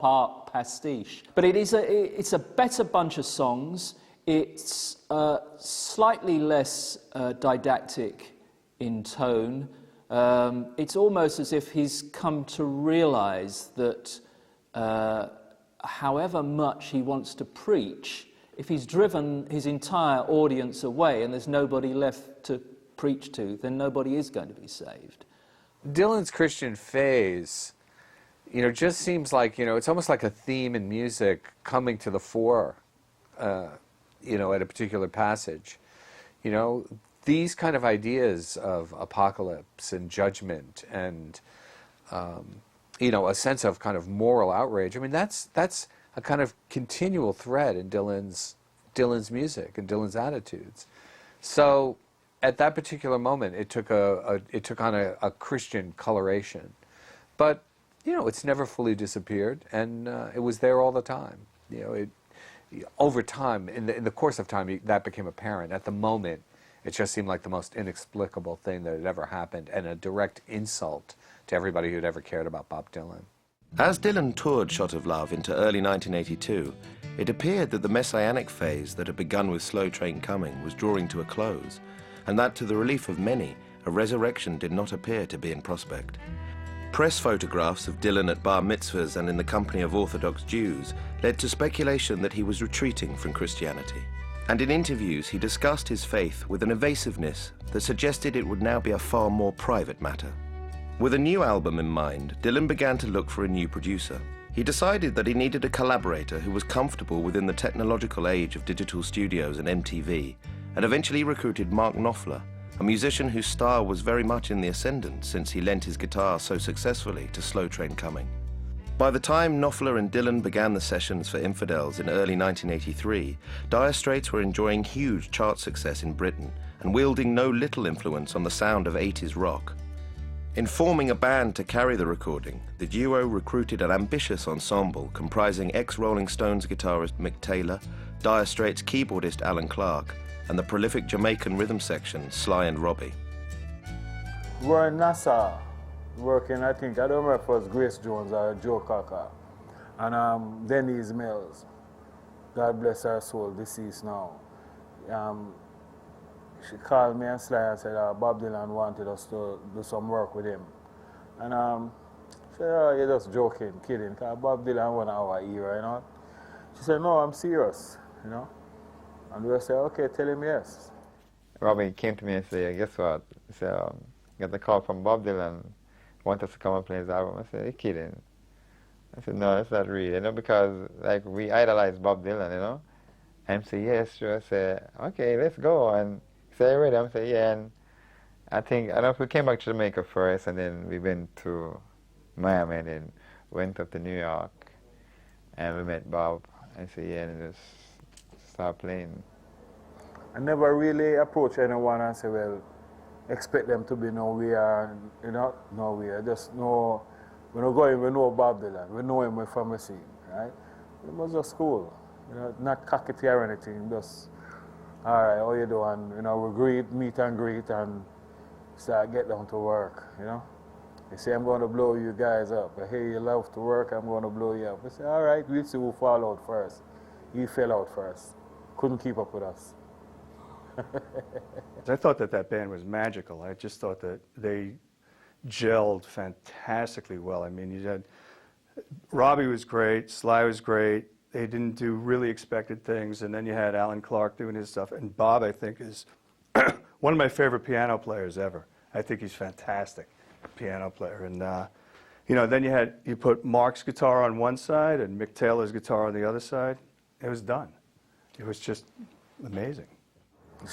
part pastiche. But it's a better bunch of songs. It's slightly less didactic in tone. It's almost as if he's come to realize that however much he wants to preach, if he's driven his entire audience away and there's nobody left to preach to, then nobody is going to be saved. Dylan's Christian phase, just seems like, it's almost like a theme in music coming to the fore, at a particular passage. These kind of ideas of apocalypse and judgment and, a sense of kind of moral outrage. I mean, that's a kind of continual thread in Dylan's music and Dylan's attitudes. So at that particular moment, it took on a Christian coloration, but it's never fully disappeared, and it was there all the time. Over time, in the course of time, that became apparent. At the moment, it just seemed like the most inexplicable thing that had ever happened, and a direct insult to everybody who'd ever cared about Bob Dylan. As Dylan toured Shot of Love into early 1982, it appeared that the messianic phase that had begun with Slow Train Coming was drawing to a close, and that, to the relief of many, a resurrection did not appear to be in prospect. Press photographs of Dylan at bar mitzvahs and in the company of Orthodox Jews led to speculation that he was retreating from Christianity. And in interviews, he discussed his faith with an evasiveness that suggested it would now be a far more private matter. With a new album in mind, Dylan began to look for a new producer. He decided that he needed a collaborator who was comfortable within the technological age of digital studios and MTV, and eventually recruited Mark Knopfler, a musician whose style was very much in the ascendant since he lent his guitar so successfully to Slow Train Coming. By the time Knopfler and Dylan began the sessions for Infidels in early 1983, Dire Straits were enjoying huge chart success in Britain and wielding no little influence on the sound of 80s rock. In forming a band to carry the recording, the duo recruited an ambitious ensemble comprising ex-Rolling Stones guitarist Mick Taylor, Dire Straits keyboardist Alan Clark, and the prolific Jamaican rhythm section Sly and Robbie. We were in NASA working, I don't remember if it was Grace Jones or Joe Cocker, and Denise Mills, God bless her soul, deceased now. She called me and Sly and said Bob Dylan wanted us to do some work with him. And she said, oh, you're just joking, kidding, because Bob Dylan was our hero, She said, no, I'm serious, And we said, okay, tell him yes. Robbie came to me and said, guess what? He said, got the call from Bob Dylan, want us to come and play his album. I said, you're kidding. I said, no, that's not real, because we idolize Bob Dylan, And he said, yes, sure. I said, okay, let's go. And he said, you ready? I said, yeah. And I don't know if we came back to Jamaica first, and then we went to Miami, and then went up to New York, and we met Bob. I said, yeah, and just start playing. I never really approach anyone and say, well, expect them to be nowhere, nowhere. Just know, we don't go in, we know Bob Dylan, we know him from the scene, right? It was just cool, not cockety or anything, just, all right, how you doing? We meet and greet, and start get down to work, They say, I'm going to blow you guys up. I hear you love to work, I'm going to blow you up. We say, all right, we'll see who fall out first. He fell out first. Couldn't keep up with us. I thought that band was magical. I just thought that they gelled fantastically well. I mean, you had Robbie was great, Sly was great. They didn't do really expected things, and then you had Alan Clark doing his stuff. And Bob, I think, is one of my favorite piano players ever. I think he's fantastic piano player. And then you put Mark's guitar on one side and Mick Taylor's guitar on the other side. It was done. It was just amazing.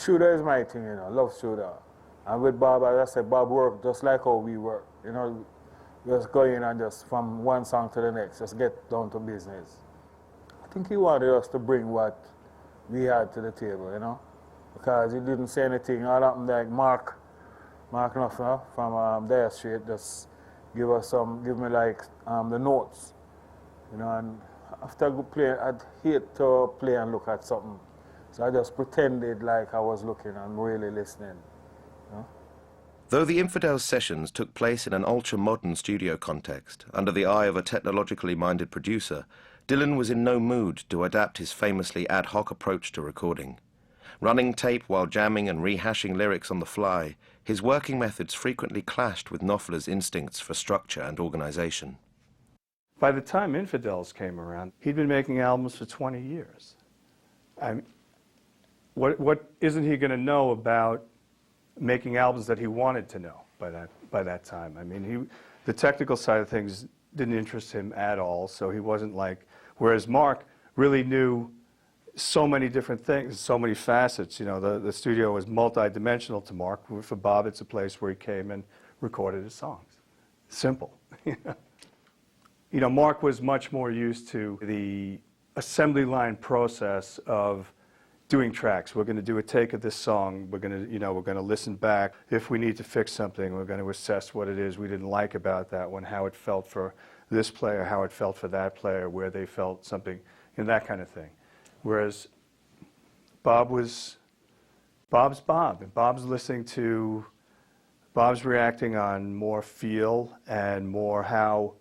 Shooter is my thing, love Shooter. And with Bob, as I said, Bob worked just like how we work. Just go in and just from one song to the next, just get down to business. I think he wanted us to bring what we had to the table, because he didn't say anything. All happened like Mark Knopfler from Dire Straits just give me the notes, and after playing, I'd hate to play and look at something. So I just pretended like I was looking and really listening. Though the Infidels sessions took place in an ultra-modern studio context, under the eye of a technologically minded producer, Dylan was in no mood to adapt his famously ad hoc approach to recording. Running tape while jamming and rehashing lyrics on the fly, his working methods frequently clashed with Knopfler's instincts for structure and organization. By the time Infidels came around, he'd been making albums for 20 years. What isn't he going to know about making albums that he wanted to know by that time? I mean, the technical side of things didn't interest him at all, so he wasn't like, whereas Mark really knew so many different things, so many facets. You know, the studio was multi-dimensional to Mark. For Bob, it's a place where he came and recorded his songs. Simple. You know, Mark was much more used to the assembly line process of doing tracks. We're going to do a take of this song. We're going to, you know, we're going to listen back. If we need to fix something, we're going to assess what it is we didn't like about that one, how it felt for this player, how it felt for that player, where they felt something, and that kind of thing. Whereas Bob's Bob, and Bob's reacting on more feel and more how.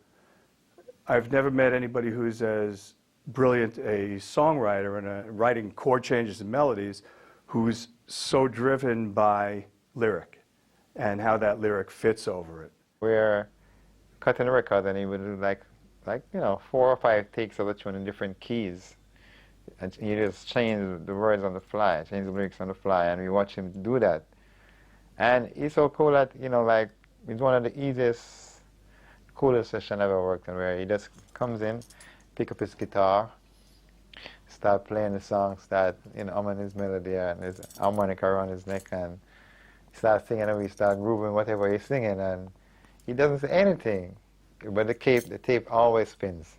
I've never met anybody who's as brilliant a songwriter and writing chord changes and melodies who's so driven by lyric and how that lyric fits over it. We're cutting a record and he would do like you know, 4 or 5 takes of the tune in different keys. And you just change the words on the fly, change the lyrics on the fly, and we watch him do that. And he's so cool that, you know, like, it's one of the easiest, coolest session I've ever worked on, where he just comes in, pick up his guitar, start playing the song, start, you know, humming his melody and his harmonica around his neck, and start singing, and we start grooving whatever he's singing, and he doesn't say anything, but the tape always spins.